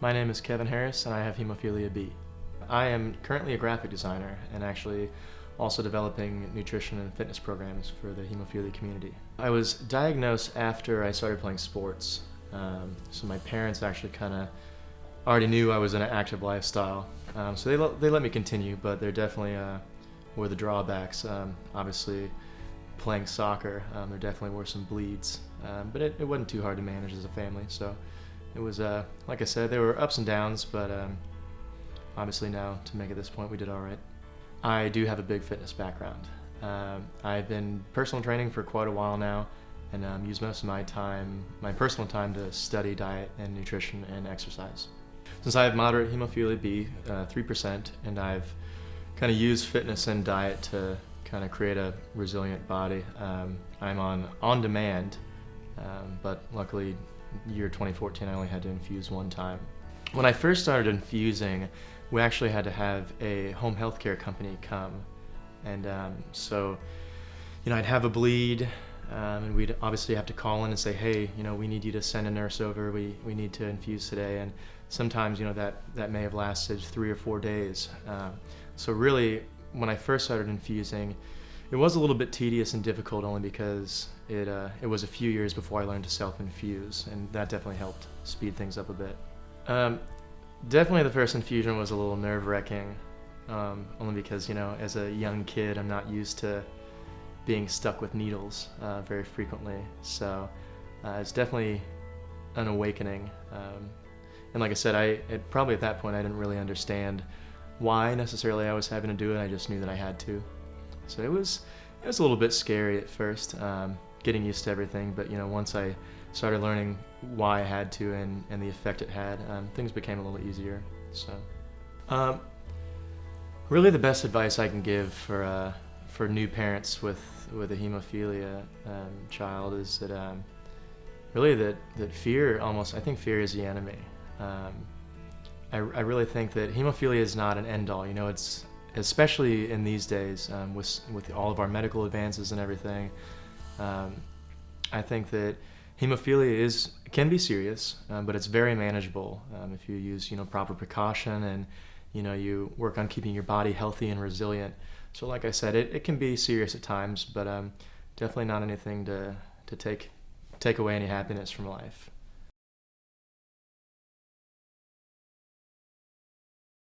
My name is Kevin Harris and I have Hemophilia B. I am currently a graphic designer and actually also developing nutrition and fitness programs for the hemophilia community. I was diagnosed after I started playing sports. So my parents actually kind of already knew I was in an active lifestyle. So they let me continue, but there definitely were the drawbacks. Obviously, playing soccer, there definitely were some bleeds, but it wasn't too hard to manage as a family. So it was, like I said, there were ups and downs, but obviously now to make it this point, we did all right. I do have a big fitness background. I've been personal training for quite a while now, and use most of my personal time to study diet and nutrition and exercise. Since I have moderate hemophilia B, 3%, and I've kind of used fitness and diet to kind of create a resilient body. I'm on demand, but luckily year 2014 I only had to infuse one time. When I first started infusing, we actually had to have a home healthcare company come, and so I'd have a bleed, and we'd obviously have to call in and say, hey, we need you to send a nurse over, we need to infuse today, and sometimes that may have lasted 3 or 4 days. So really, when I first started infusing, it was a little bit tedious and difficult only because it was a few years before I learned to self-infuse, and that definitely helped speed things up a bit. Definitely the first infusion was a little nerve-wracking, only because, as a young kid, I'm not used to being stuck with needles very frequently, so it's definitely an awakening. And like I said, probably at that point I didn't really understand why necessarily I was having to do it. I just knew that I had to. So it was a little bit scary at first, getting used to everything, but once I started learning why I had to and the effect it had, things became a little easier. So really the best advice I can give for new parents with a hemophilia child is that really that fear, I think fear is the enemy. I really think that hemophilia is not an end-all. It's, especially in these days, with all of our medical advances and everything, I think that hemophilia can be serious, but it's very manageable if you use proper precaution and you work on keeping your body healthy and resilient. So like I said, it can be serious at times, but definitely not anything to take away any happiness from life.